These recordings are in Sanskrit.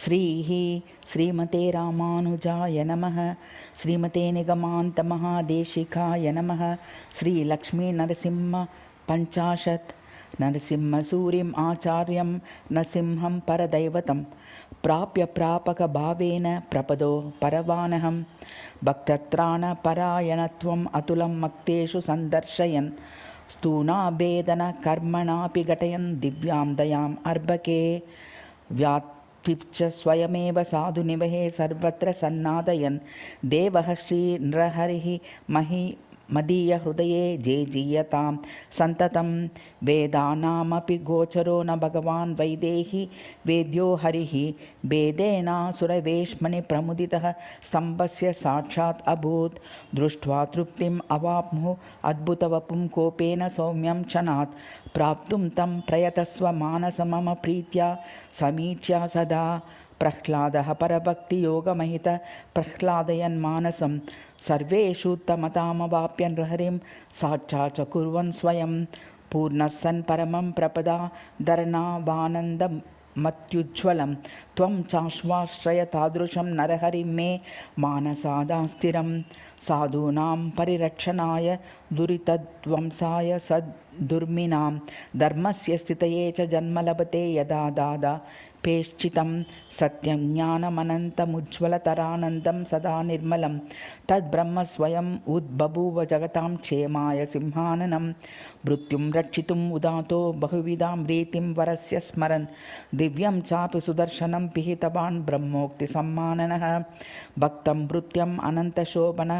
श्रीः श्रीमते रामानुजाय नमः। श्रीमते निगमान्तमहादेशिकाय नमः। श्रीलक्ष्मीनरसिंहपञ्चाशत् नरसिंहसूरिम् आचार्यं नरसिंहं परदैवतं प्राप्य प्रापकभावेन प्रपदो परवानहं भक्तत्राणपरायणत्वम् अतुलं मक्तेषु सन्दर्शयन् स्तूणाभेदनकर्मणापि घटयन् दिव्यां दयाम् अर्भके व्याप्तिश्च स्वयमेव साधुनिवहे सर्वत्र सन्नादयन् देवः श्रीनृहरिः मदीयहृदये जेजीयतां सन्ततं वेदानामपि गोचरो न भगवान् वैदेही वेद्यो हरिः भेदेनासुरवेश्मनि प्रमुदितः स्तम्भस्य साक्षात् अभूत् दृष्ट्वा तृप्तिम् अवाप्नुः अद्भुतवपुं कोपेन सौम्यं क्षणात् प्राप्तुं तं प्रयतस्व मानसमम प्रीत्या समीच्या सदा प्रह्लादः परभक्तियोगमहित प्रह्लादयन् मानसं सर्वेषु तमतामवाप्य नृहरिं साक्षात् च कुर्वन् स्वयं पूर्णः सन् परमं प्रपदादरणावानन्दमत्युज्ज्वलं त्वं चाश्वाश्रय तादृशं नरहरिं मे मानसादास्थिरं साधूनां परिरक्षणाय दुरितध्वंसाय सद्दुर्मिनां धर्मस्य स्थितये च जन्म लभते यदा दादा पेश्चितं सत्यं ज्ञानमनन्तमुज्ज्वलतरानन्दं सदा निर्मलं तद्ब्रह्म स्वयम् उद्बभूव जगतां क्षेमाय सिंहाननं मृत्युं रक्षितुम् उदातो बहुविधां रीतिं वरस्य स्मरन् दिव्यं चापि सुदर्शनं पिहितवान् ब्रह्मोक्तिसम्माननः भक्तं भृत्यम् अनन्तशोभन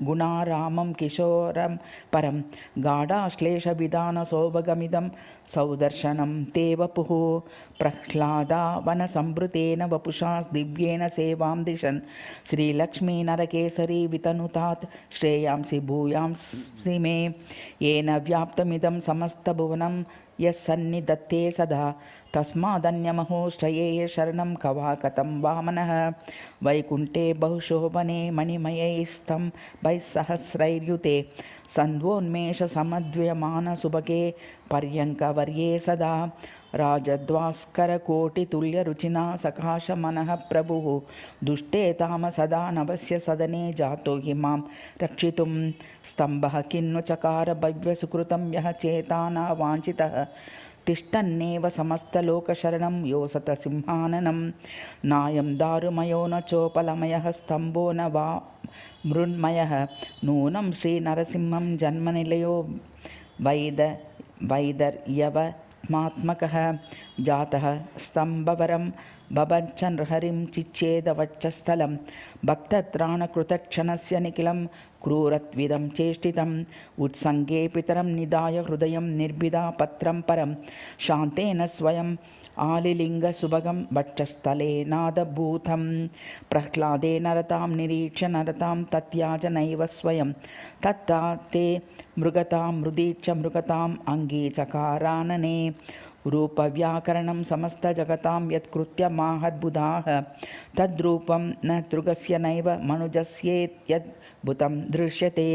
गुणारामं किशोरं परं गाढाश्लेषविधानसौभगमिदं सौदर्शनं ते वपुः प्रह्लादावनसंभृतेन वपुषा दिव्येन सेवां दिशन् श्रीलक्ष्मीनरकेसरी वितनुतात् श्रेयांसि भूयांसि मे येन व्याप्तमिदं समस्तभुवनं यः सन्निधत्ते सदा तस्मादन्यमहो श्रयेय शरणं कवा कथं वामनः वैकुण्ठे बहुशोभने मणिमयैस्तं वैसहस्रैर्युते सन्ध्वोन्मेषसमद्व्यमानसुभगे पर्यङ्कवर्ये सदा राजद्वास्करकोटितुल्यरुचिना सकाशमनः प्रभुः दुष्टे तामसदा नवस्य सदने जातो हि मां रक्षितुं स्तम्भः किन्नु चकार भव्यसुकृतं यः चेतानावाञ्छितः तिष्ठन्नेव समस्तलोकशरणं योऽसतसिंहाननं नायं दारुमयो न चोपलमयः स्तम्भो न वा मृण्मयः नूनं श्रीनरसिंहं जन्मनिलयो वैदर्यवत्मात्मकः जातः स्तम्भवरं बभञ्च नृहरिं चिच्छेदवक्षस्थलं भक्तत्राणकृतक्षणस्य निखिलं क्रूरत्विदं चेष्टितम् उत्सङ्गे पितरं निधाय हृदयं निर्भिदा पत्रं परं शान्तेन स्वयम् आलिलिङ्गसुभगं वक्षस्थले नादभूतं प्रह्लादे नरतां निरीक्ष्य नरतां तत्याज नैव स्वयं तत्ता ते मृगतां मृदीक्ष मृगताम् अङ्गीचकारानने रूपव्याकरणं समस्तजगतां यत्कृत्य माहद्बुधाः तद्रूपं न तृगस्य नैव मनुजस्येत्यद्भुतं दृश्यते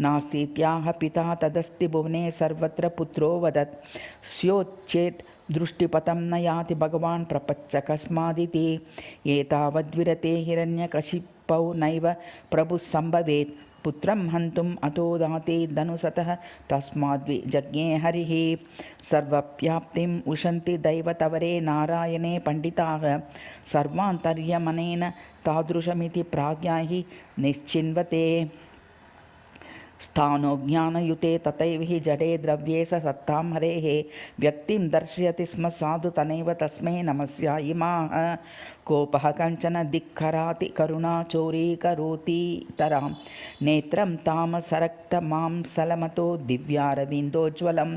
नास्तीत्याह पिता तदस्ति भुवने सर्वत्र पुत्रो वदत् स्योच्चेत् दृष्टिपथं न याति भगवान् प्रपच्च कस्मादिति एतावद्विरते हिरण्यकशिपौ नैव प्रभुः सम्भवेत् पुत्रं हन्तुम् अतो दाते धनुसतः तस्माद्विजज्ञे हरिः सर्वव्याप्तिम् उशन्ति दैवतवरे नारायणे पण्डिताः सर्वान्तर्यमनेन तादृशमिति प्राज्ञा हि निश्चिन्वते स्थानो ज्ञानयुते तथैव हि जडे द्रव्ये स सत्तां हरेः व्यक्तिं दर्शयति स्म साधु तनैव तस्मै नमस्यायिमाः कोपः कञ्चन धिक्खराति करुणा चोरीकरोतीतरां नेत्रं तामसरक्तमांसलमतो दिव्यारविन्दोज्ज्वलं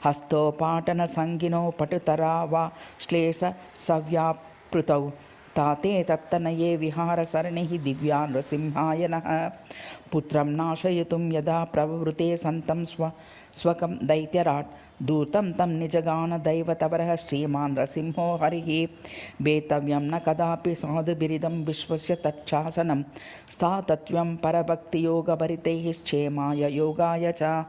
हस्तोपाटनसङ्गिनो पटुतरा वा श्लेषसव्यापृतौ ताते तत्तनये विहारसरणिः दिव्या नृसिंहाय नः पुत्रं नाशयितुं यदा प्रवृते सन्तं स्वकं दैत्यराट् दूतं तं निजगान दैवतवरः श्रीमान् नरसिंहो हरिः वेतव्यं न कदापि साधुबिरिदं विश्वस्य तच्छासनं स्थातत्वं परभक्तियोगभरितैः क्षेमाय योगाय च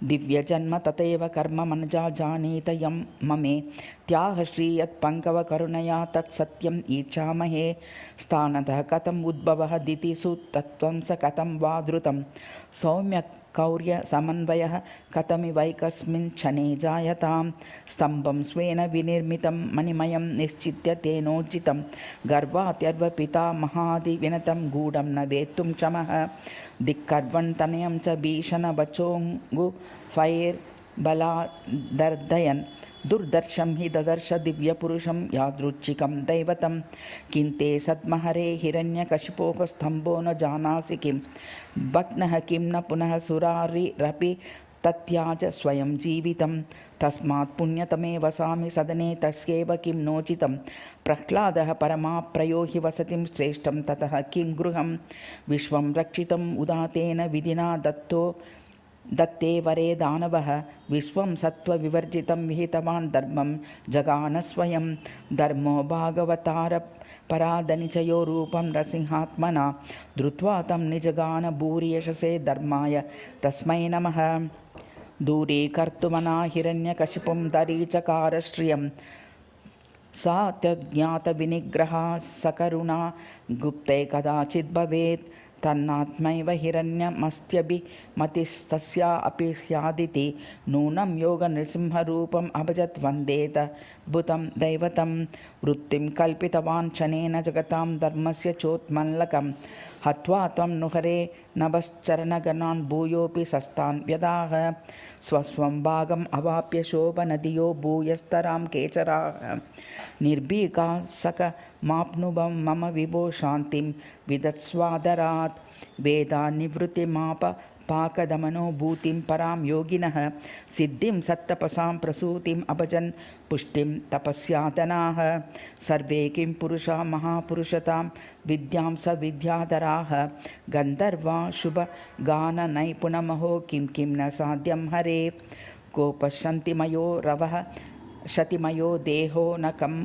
दिव्यजन्म तथैव कर्म मनजा जानीत यं ममे त्याह श्रीयत्पङ्कवकरुणया तत्सत्यम् ईक्षामहे स्थानतः कथम् उद्भवः दितिषु तत्त्वं स कथं वा धृतं सौम्यकौर्यसमन्वयः कथमिवैकस्मिन् क्षणे जायतां स्तम्भं स्वेन विनिर्मितं मणिमयं निश्चित्य तेनोज्जितं गर्वात्यर्वपितामहादिविनतं गूढं न वेत्तुं क्षमः दिक्कर्वन्तनयं च भीषणवचोङ्गुफैर्बलादर्दयन् दुर्दर्शं हि ददर्श दिव्यपुरुषं यादृच्छिकं दैवतं किन्ते सद्महरे हिरण्यकशिपोः स्तम्भो न जानासि किं भग्नः किं न पुनः सुरारिरपि तत्याज स्वयं जीवितं तस्मात् पुण्यतमे वसामि सदने तस्यैव किं नोचितं प्रह्लादः परमाप्रयो हि वसतिं श्रेष्ठं ततः किं गृहं विश्वं रक्षितम् उदातेन विधिना दत्ते वरे दानवः विश्वं सत्त्वविवर्जितं विहितवान् धर्मं जगान स्वयं धर्मो भागवतारपराधनिचयो रूपं नृसिंहात्मना धृत्वा तं निजगान भूरियशसे धर्माय तस्मै नमः दूरीकर्तुमना हिरण्यकशिपुं दरीचकार श्रियं सा त्यज्ञातविनिग्रहा सकरुणा गुप्ते कदाचित् भवेत् तन्नात्मैव हिरण्यमस्त्यभिमतिस्तस्या अपि स्यादिति नूनं योगनृसिंहरूपम् अभजत् वन्देतद्भुतं दैवतं वृत्तिं कल्पितवान् क्षणेन जगतां धर्मस्य चोत्मल्लकं हत्वा त्वं नुहरे नभश्चरणगणान् भूयोऽपि सस्तान् व्यदाह स्वस्वं भागम् अवाप्य शोभनदियो भूयस्तरां केचराः निर्भीका सकमाप्नुवं मम विभो शान्तिं विदत्स्वादरात् वेदानिवृत्तिमाप पाकदमनोभूतिं परां योगिनः सिद्धिं सत्तपसां प्रसूतिम् अभजन् पुष्टिं तपस्यादनाः सर्वे किं पुरुषा महापुरुषतां विद्यां स विद्याधराः गन्धर्वा शुभगाननैपुणमहो किं किं न साध्यं हरे कोपश्यन्ति मयो रवः शतिमयो देहो न कं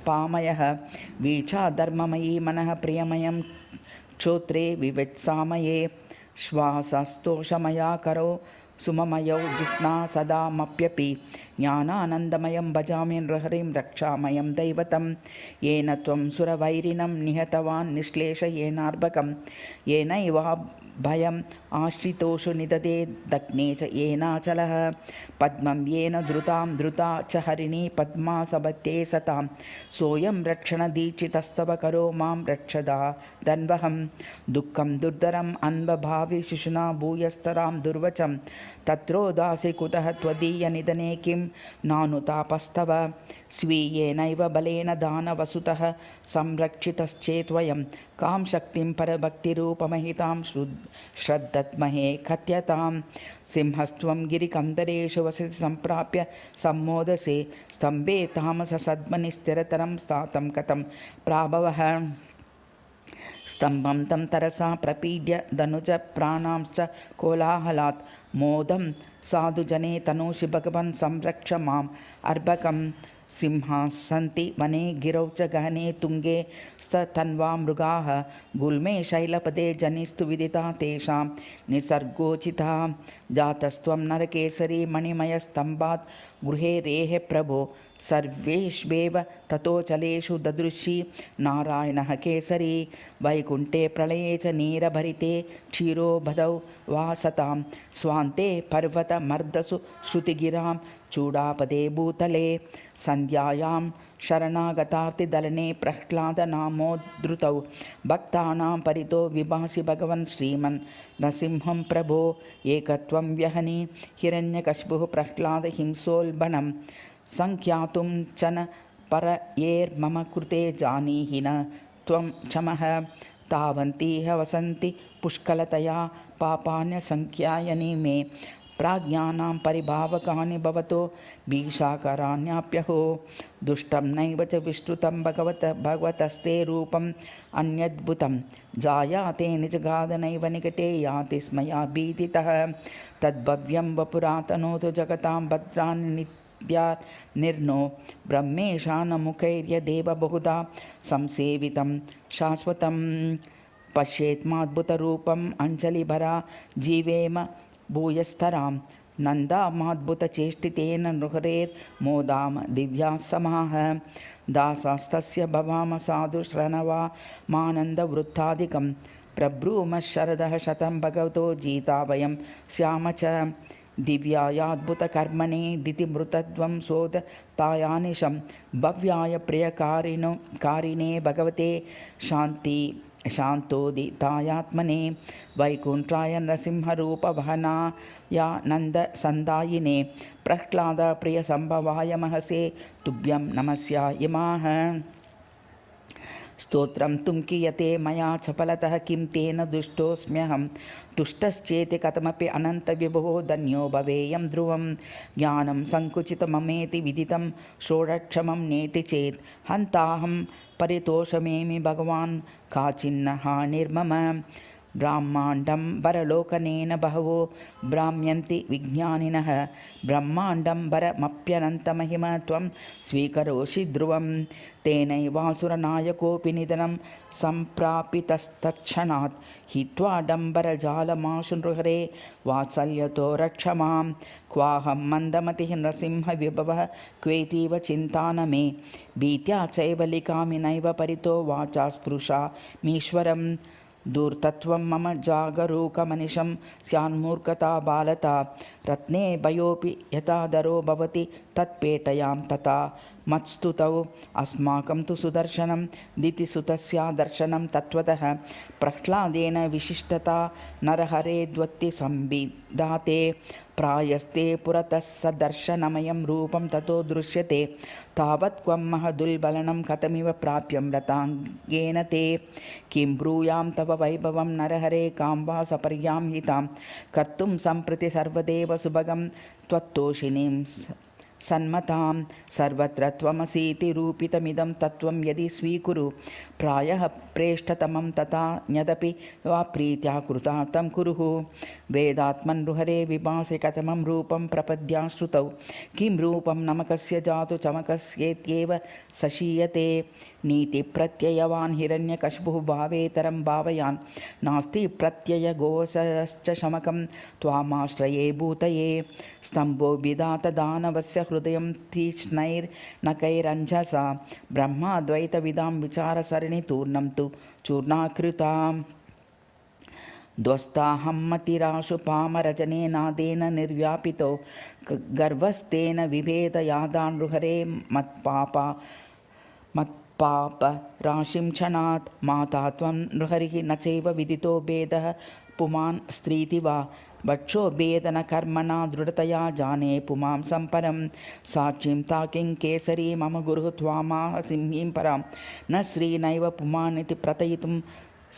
पामयः वीक्षा धर्ममयी मनः प्रियमयं क्षोत्रे विवित्सामये श्वासस्तोषमया करो सुममयौ जिह्ना सदामप्यपि ज्ञानानन्दमयं भजामि नृहरिं रक्षामयं दैवतं येन त्वं सुरवैरिणं निहतवान् निश्लेषयेनार्भकं येनैवा भयम् आश्रितोषु निददे दग्ने च येनाचलः पद्मं येन धृता च हरिणी पद्मा सबते सतां सोऽयं रक्षणदीक्षितस्तव करो मां रक्षदा दन्वहं दुःखं दुर्धरम् अन्वभावि शिशुना भूयस्तरां दुर्वचं तत्रोदासि कुतः त्वदीयनिधने किं नानुतापस्तव स्वीयेनैव बलेन दानवसुतः संरक्षितश्चेत्वयं कां शक्तिं परभक्तिरूपमहितां श्रद्धत्महे कथ्यतां सिंहस्त्वं गिरिकन्दरेषु वसति सम्प्राप्य सम्मोदसे स्तम्भे तामससद्मनि स्थिरतरं स्थातं कथं प्राभवः स्तम्भं तं तरसा प्रपीड्य धनुज प्राणांश्च कोलाहलात् मोदं साधुजने तनोषि भगवन् संरक्ष माम् अर्भकं सिंहाः सन्ति वने गिरौ च गहने तुङ्गे स्तन्वा मृगाः गुल्मे शैलपदे जनिस्तु विदिता तेषां निसर्गोचिता जातस्त्वं नरकेसरी मणिमयस्तम्भात् गृहे रेः प्रभो सर्वेष्वेव ततोचलेषु ददृशी नारायणः केसरी वैकुण्ठे प्रलये च नीरभरिते क्षीरोबधौ वासतां स्वान्ते पर्वतमर्दसु श्रुतिगिरां चूडापदे भूतले सन्ध्यायां शरणागतार्तिदलने प्रह्लादनामोद्धृतौ भक्तानां परितो विभासि भगवन् श्रीमन् नृसिंहं प्रभो एकत्वं व्यहनि हिरण्यकशिपुः प्रह्लादहिंसोल्बणं सङ्ख्यातुं च न परयेर्मम कृते जानीहि न त्वं क्षमः तावन्तीह वसन्ति पुष्कलतया पापान्यसङ्ख्यायनि मे प्राज्ञानां परिभावकानि भवतो भीषाकराण्याप्यहो दुष्टं नैव च विष्टुतं भगवतस्ते रूपम् अन्यद्भुतं जायाते निजगादनैव निकटे याति स्मया भीतितः तद्भव्यं वपुरातनोतु जगतां भद्रान् निर्नो ब्रह्मेशानमुखैर्यदेव बहुधा संसेवितं शाश्वतं पश्येत्माद्भुतरूपम् अञ्जलिभरा जीवेम भूयस्तरां नन्दामाद्भुतचेष्टितेन नृहरेर्मोदाम दिव्याः समाः दासास्तस्य भवाम साधु श्रवणवा मानन्दवृत्तादिकं प्रब्रूमः शरदः शतं भगवतो जीता वयं स्याम च दिव्यायाद्भुतकर्मणे दितिमृतत्वं शोधतायानिशं भव्याय प्रियकारिणे भगवते शान्तोदितायात्मने वैकुण्ठाय नृसिंहरूपवहनाया नन्दसन्दायिने प्रह्लादप्रियसम्भवाय महसे तुभ्यं नमस्या इमाः स्तोत्रं तुं कीयते मया चपलतः किं तेन दुष्टोऽस्म्यहं तुष्टश्चेति कथमपि अनन्तविभो धन्यो भवेयं ध्रुवं ज्ञानं सङ्कुचितममेति विदितं षोडक्षमं नेति चेत् हन्ताहं परितोषमेमि भगवान् काचिन्न हानिर्मम ब्रह्माण्डं वरलोकनेन बहवो भ्राम्यन्ति विज्ञानिनः ब्रह्माण्डम्बरमप्यनन्तमहिम त्वं स्वीकरोषि ध्रुवं तेनैवासुरनायकोऽपि निधनं सम्प्रापितस्तत्क्षणात् हित्वाडम्बरजालमाशु नृहरे वात्सल्यतो रक्ष मां क्वाहं मन्दमतिः नृसिंहविभवः क्वेतीव चिन्ता न मे भीत्या चैव लिखामि नैव परितो वाचा स्पृशामीश्वरं दूर्तत्वं मम जागरूकमनिशं स्यान्मूर्खता बालता रत्ने भयोऽपि यथाधरो भवति तत्पेटयां तथा मत्स्तुतौ अस्माकं तु सुदर्शनं दितिसुतस्य दर्शनं तत्त्वतः प्रह्लादेन विशिष्टता नरहरेद्वत्ति संविधाते प्रायस्ते पुरतः सदर्शनमयं रूपं ततो दृश्यते तावत् क्वं महदुल्बलनं कथमिव प्राप्यं रताङ्गेन ते किं ब्रूयां तव वैभवं नरहरे कां वा सपर्यां हितां कर्तुं सम्प्रति सर्वदेव सुभगं त्वत्तोषिणीं सन्मतां सर्वत्र त्वमसीति रूपितमिदं तत्त्वं यदि स्वीकुरु प्रायः प्रेष्ठतमं तथा न्यदपि वा प्रीत्या कृतार्थं कुरुः वेदात्मन् नृहरे विभासे कथमं रूपं प्रपद्याश्रुतौ किं रूपं नमकस्य जातु चमकस्येत्येव सशीयते नीतिप्रत्ययवान् हिरण्यकशिपुः भावेतरं भावयान् नास्ति प्रत्ययघोषश्च शमकं त्वामाश्रये भूतये स्तम्भो विधातदानवस्य हृदयं तीक्ष्णैर्नखैरञ्जसा ब्रह्माद्वैतविदां विचारसरणितूर्णं तु चूर्णाकृताम् ध्वस्ताहं मतिराशु पामरजने नादेन निर्व्यापितो गर्वस्तेन विभेदयादान् नृहरे मत्पाप राशिं क्षणात् माता त्वं नृहरिः न चैव विदितो भेदः पुमान् स्त्रीति वा वक्षो भेदनकर्मणा दृढतया जाने पुमां सम्परं साक्षीं ताकिं केसरी मम गुरुः त्वामाह सिंहीं परां न श्रीनैव पुमानिति प्रथयितुं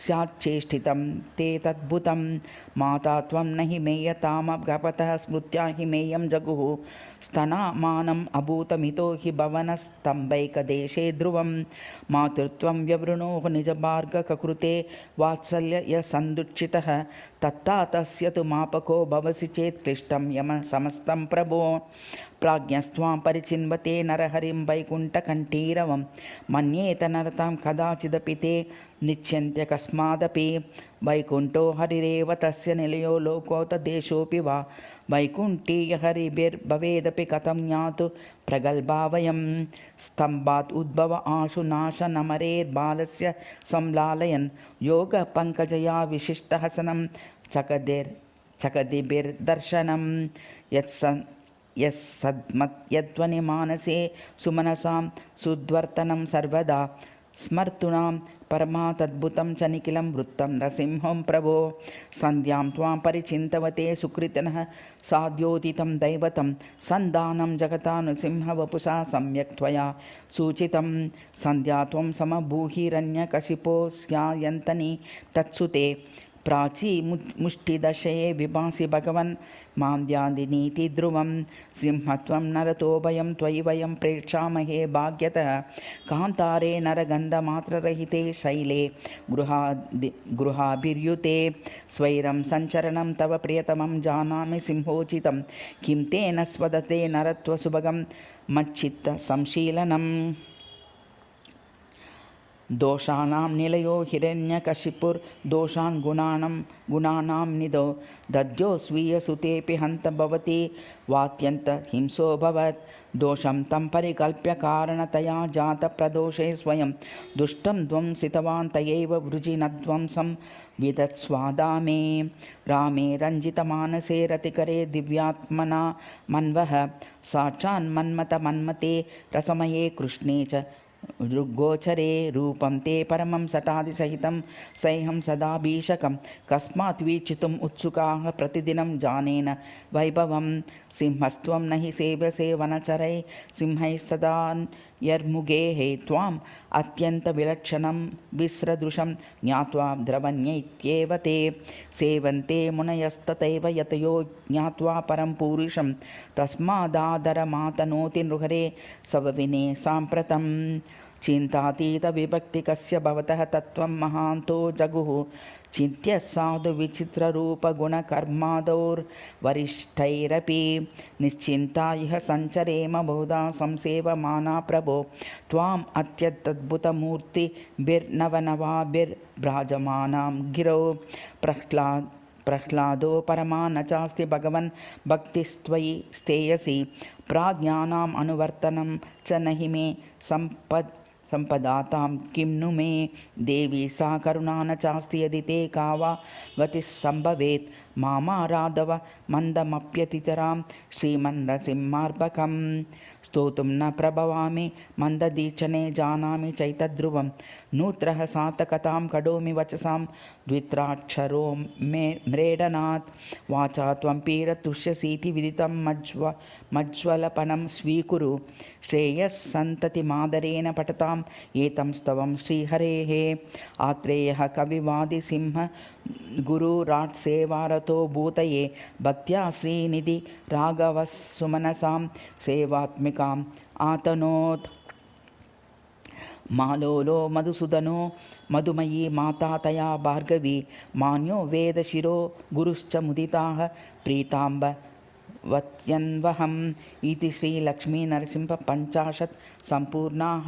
स्याच्चेष्टितं ते तद्भुतं माता त्वं न हि मेयतामगपतः स्मृत्या हि मेयं जगुः स्तनामानम् अभूतमितो हि भवनस्तम्भैकदेशे ध्रुवं मातृत्वं व्यवृणोः निजभार्गककृते वात्सल्य यः सन्दुक्षितः तत्ता तस्य तु मापको भवसि चेत् क्लिष्टं यम समस्तं प्रभो प्राज्ञस्त्वां परिचिन्वते नरहरिं वैकुण्ठकण्ठीरवं मन्येत नरतां कदाचिदपि ते निश्चिन्त्य कस्मादपि वैकुण्ठो हरिरेव तस्य निलयो लोकोतदेशोऽपि वा वैकुण्ठीयहरिभिर्भवेदपि कथं ज्ञातु प्रगल्भा वयं स्तम्भात् उद्भव आशु नाशनमरेर्बालस्य संलालयन् योगपङ्कजया विशिष्टहसनं चकदिभिर्दर्शनं यद्वनिमानसे सुमनसां सुद्वर्तनं सर्वदा स्मर्तूणां परमातद्भुतं च निखिलं वृत्तं नृसिंहं प्रभो सन्ध्यां त्वां परिचिन्तवते सुकृतिनः साध्योदितं दैवतं सन्धानं जगता नृसिंहवपुषा सम्यक् त्वया सूचितं सन्ध्या त्वं समभूहिरण्यकशिपोऽस्यायन्तनी तत्सुते प्राची मुष्टिदशये विभासि भगवन् मान्द्यादिनीति ध्रुवं सिंहत्वं नरतोभयं त्वयि वयं प्रेक्षामहे भाग्यतः कान्तारे नरगन्धमात्ररहिते शैले गृहाभिर्युते स्वैरं सञ्चरणं तव प्रियतमं जानामि सिंहोचितं किं तेन स्वदते नरत्वसुभगं मच्चित्तसंशीलनम् दोषाणां निलयो हिरण्यकशिपुर्दोषान् गुणानां निधो दद्यो स्वीयसुतेऽपि हन्त भवति वात्यन्तहिंसोऽभवत् दोषं तं परिकल्प्य कारणतया जातप्रदोषे स्वयं दुष्टं ध्वंसितवान् तयैव वृजिनध्वंसं विदत्स्वादा मे रामे रञ्जितमानसे रतिकरे दिव्यात्मना मन्वः साक्षान्मन्मते रसमये कृष्णे च गोचरे रूपं ते परमं सटादिसहितं सह्यं सदा भीषकं कस्मात् वीक्षितुम् उत्सुकाः प्रतिदिनं जानेन वैभवं सिंहस्त्वं न हि सेव्यसे वनचरै सिंहैस्तदा यर्मुगेः त्वाम् अत्यन्तविलक्षणं विस्रदृशं ज्ञात्वा द्रवण्यैत्येव ते सेवन्ते मुनयस्तथैव यतयो ज्ञात्वा परं पूरुषं तस्मादादरमातनोति नृहरे सवविने साम्प्रतं चिन्तातीतविभक्तिकस्य भवतः तत्त्वं महान्तो जगुः चिन्त्य साधु विचित्ररूपगुणकर्मादौर्वरिष्ठैरपि निश्चिन्ता इह सञ्चरेम बहुधा संसेवमाना प्रभो त्वाम् अत्यद्भुतमूर्तिभिर्नवनवाभिर्भ्राजमानां गिरौ प्रह्लादो परमा न चास्ति भगवन् भक्तिस्त्वयि स्थेयसि प्राज्ञानाम् अनुवर्तनं च न हि मे सम्पदातां किं नु मे देवी सा करुणा न चास्ति यदि ते का वा गतिः सम्भवेत् मामाराधव मन्दमप्यतितरां श्रीमन्नरसिंहार्भकं स्तोतुं न प्रभवामि मन्ददीक्षणे जानामि चैतद्ध्रुवं नूत्रः सातकतां करोमि वचसां द्वित्राक्षरो म्रेडनात् वाचा त्वं पीरतुष्यसीति विदितं मज्ज्वलपनं स्वीकुरु श्रेयस्सन्ततिमादरेण पठताम् एतं स्तवं श्रीहरेः आत्रेयः कविवादिसिंह गुरुराट्सेवारतो भूतये भक्त्या श्रीनिधि राघवः सुमनसां सेवात्मिकाम् आतनोत् मालोलो मधुसूदनो मधुमयी माता तया भार्गवी मान्यो वेदशिरो गुरुश्च मुदिताः प्रीताम्ब वत्यन्वहम् इति श्रीलक्ष्मीनरसिंह 50 सम्पूर्णाः।